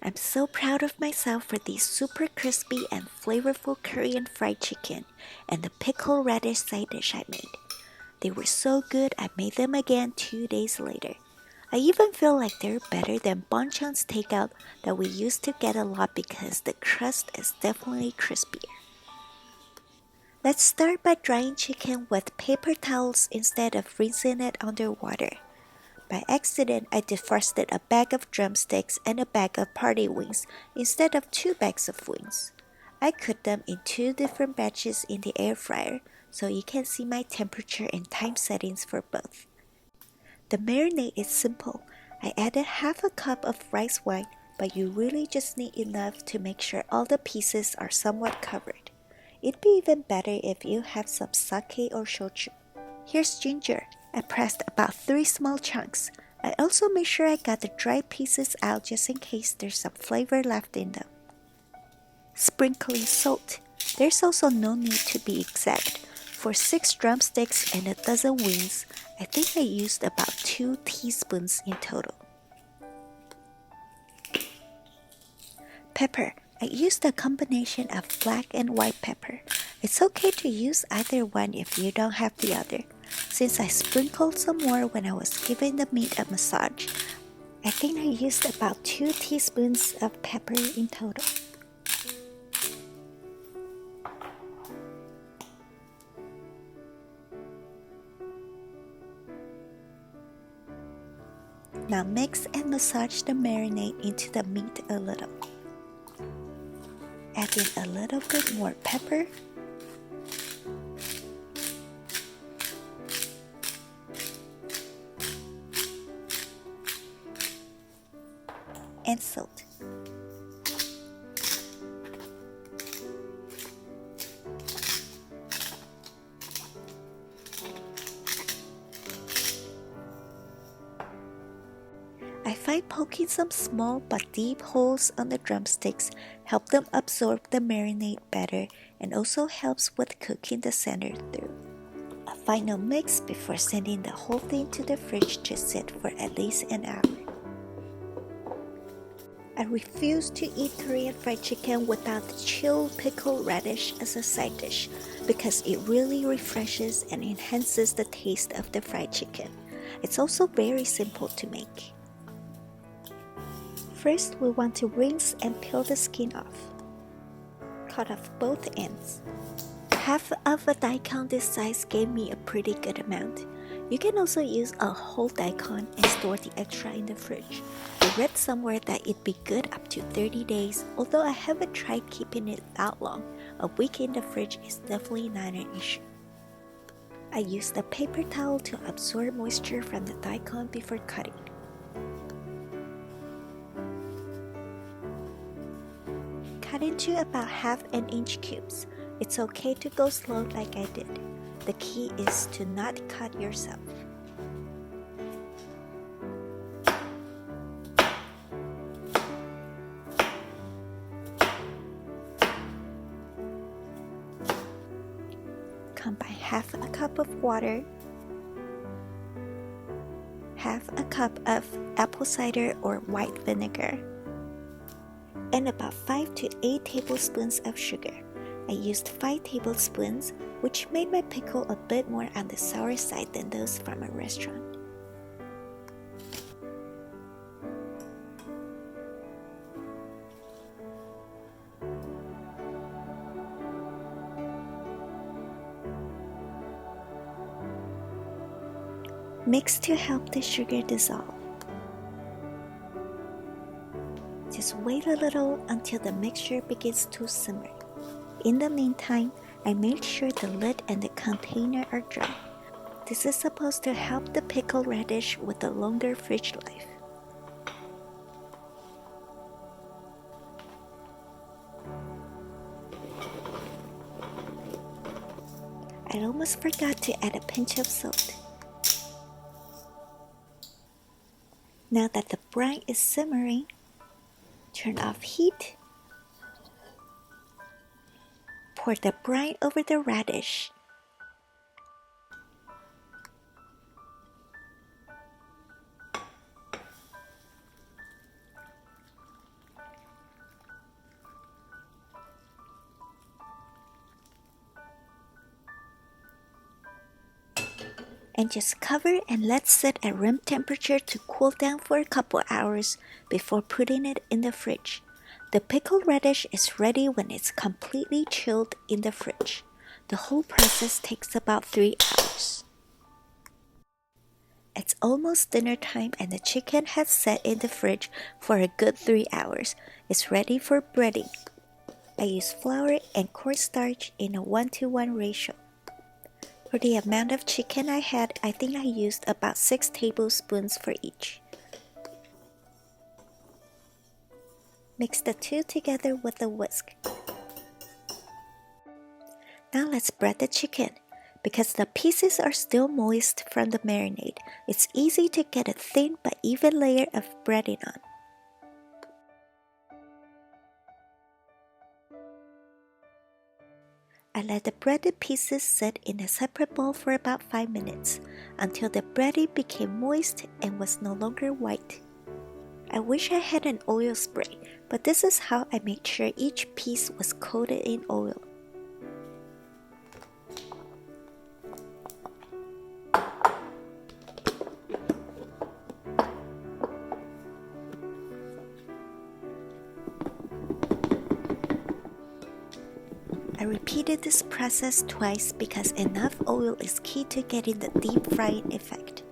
I'm so proud of myself for these super crispy and flavorful Korean fried chicken and the pickled radish side dish I made. They were so good I made them again 2 days later. I even feel like they're better than Bonchon's takeout that we used to get a lot because the crust is definitely crispier. Let's start by drying chicken with paper towels instead of rinsing it under water. By accident, I defrosted a bag of drumsticks and a bag of party wings instead of 2 bags of wings. I cooked them in 2 different batches in the air fryer, so you can see my temperature and time settings for both. The marinade is simple. I added half a cup of rice wine, but you really just need enough to make sure all the pieces are somewhat covered. It'd be even better if you have some sake or shochu. Here's ginger. I pressed about 3 small chunks. I also made sure I got the dried pieces out just in case there's some flavor left in them. Sprinkling salt. There's also no need to be exact. For 6 drumsticks and a dozen wings, I think I used about 2 teaspoons in total. Pepper. I used a combination of black and white pepper. It's okay to use either one if you don't have the other. Since I sprinkled some more when I was giving the meat a massage, I think I used about 2 teaspoons of pepper in total. Now mix and massage the marinade into the meat a little. Adding a little bit more pepper. And salt. I find poking some small but deep holes on the drumsticks help them absorb the marinade better and also helps with cooking the center through. A final mix before sending the whole thing to the fridge to sit for at least an hour. I refuse to eat Korean fried chicken without the chilled pickled radish as a side dish because it really refreshes and enhances the taste of the fried chicken. It's also very simple to make. First, we want to rinse and peel the skin off. Cut off both ends. Half of a daikon this size gave me a pretty good amount. You can also use a whole daikon and store the extra in the fridge. I read somewhere that it'd be good up to 30 days, although I haven't tried keeping it that long. A week in the fridge is definitely not an issue. I used a paper towel to absorb moisture from the daikon before cutting. Cut into about 1/2 inch cubes. It's okay to go slow like I did. The key is to not cut yourself. Combine 1/2 cup of water, 1/2 cup of apple cider or white vinegar, and about 5 to 8 tablespoons of sugar. I used 5 tablespoons, which made my pickle a bit more on the sour side than those from a restaurant. Mix to help the sugar dissolve. Just wait a little until the mixture begins to simmer. In the meantime, I made sure the lid and the container are dry. This is supposed to help the pickled radish with a longer fridge life. I almost forgot to add a pinch of salt. Now that the brine is simmering, turn off heat. Pour the brine over the radish. And just cover and let sit at room temperature to cool down for a couple hours before putting it in the fridge. The pickled radish is ready when it's completely chilled in the fridge. The whole process takes about 3 hours. It's almost dinner time and the chicken has sat in the fridge for a good 3 hours. It's ready for breading. I use flour and cornstarch in a 1-to-1 ratio. For the amount of chicken I had, I think I used about 6 tablespoons for each. Mix the two together with a whisk. Now let's bread the chicken. Because the pieces are still moist from the marinade, it's easy to get a thin but even layer of breading on. I let the breaded pieces sit in a separate bowl for about 5 minutes, until the breading became moist and was no longer white. I wish I had an oil spray, but this is how I made sure each piece was coated in oil. I repeated this process twice because enough oil is key to getting the deep frying effect.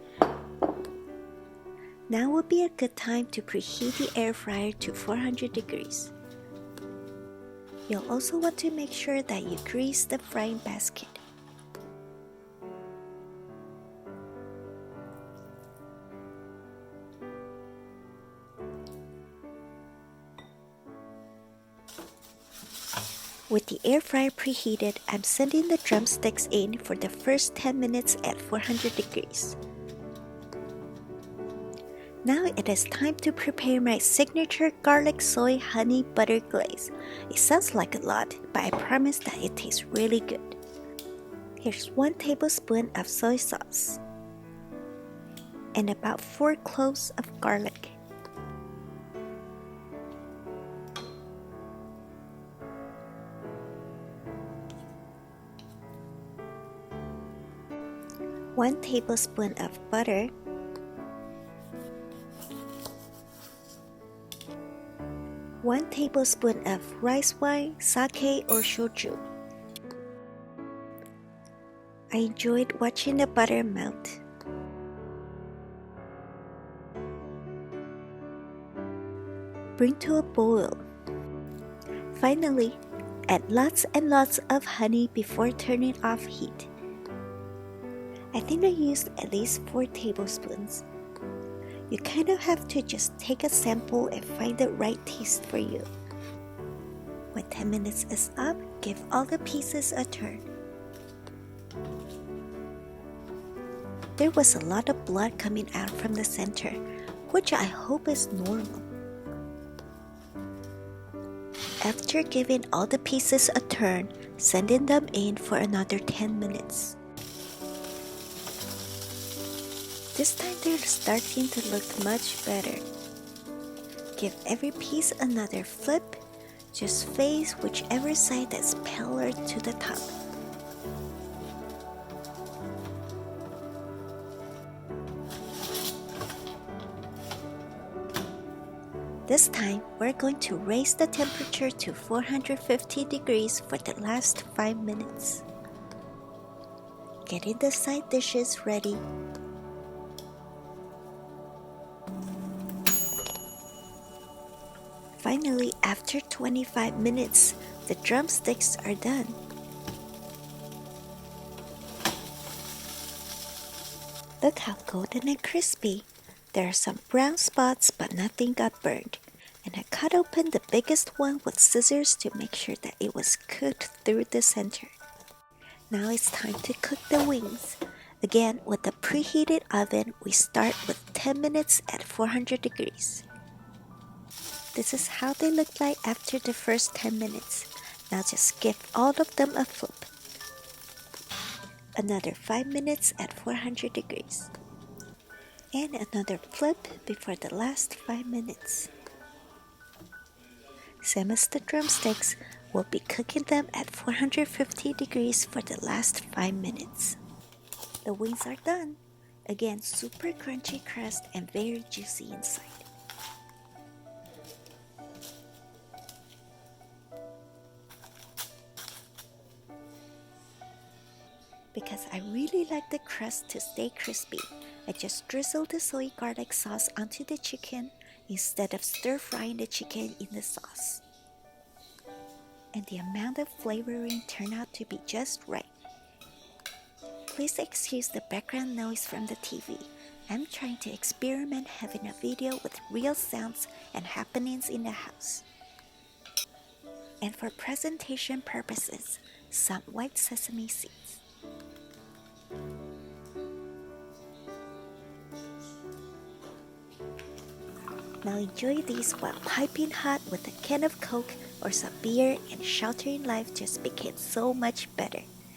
Now would be a good time to preheat the air fryer to 400 degrees. You'll also want to make sure that you grease the frying basket. With the air fryer preheated, I'm sending the drumsticks in for the first 10 minutes at 400 degrees. Now it is time to prepare my signature garlic soy honey butter glaze. It sounds like a lot, but I promise that it tastes really good. Here's 1 tablespoon of soy sauce and about 4 cloves of garlic. One tablespoon of butter, 1 tablespoon of rice wine, sake or shochu. I enjoyed watching the butter melt. Bring to a boil. Finally, add lots and lots of honey before turning off heat. I think I used at least 4 tablespoons. You kind of have to just take a sample and find the right taste for you. When 10 minutes is up, give all the pieces a turn. There was a lot of blood coming out from the center, which I hope is normal. After giving all the pieces a turn, sending them in for another 10 minutes. This time they're starting to look much better. Give every piece another flip. Just face whichever side that's paler to the top. This time, we're going to raise the temperature to 450 degrees for the last 5 minutes. Getting the side dishes ready. Finally, after 25 minutes, the drumsticks are done. Look how golden and crispy. There are some brown spots, but nothing got burned. And I cut open the biggest one with scissors to make sure that it was cooked through the center. Now it's time to cook the wings. Again, with the preheated oven, we start with 10 minutes at 400 degrees. This is how they look like after the first 10 minutes. Now just give all of them a flip. Another 5 minutes at 400 degrees. And another flip before the last 5 minutes. Same as the drumsticks, we'll be cooking them at 450 degrees for the last 5 minutes. The wings are done. Again, super crunchy crust and very juicy inside. Because I really like the crust to stay crispy, I just drizzle the soy garlic sauce onto the chicken instead of stir-frying the chicken in the sauce. And the amount of flavoring turned out to be just right. Please excuse the background noise from the TV. I'm trying to experiment having a video with real sounds and happenings in the house. And for presentation purposes, some white sesame seeds. Now enjoy these while piping hot with a can of Coke or some beer, and sheltering life just became so much better.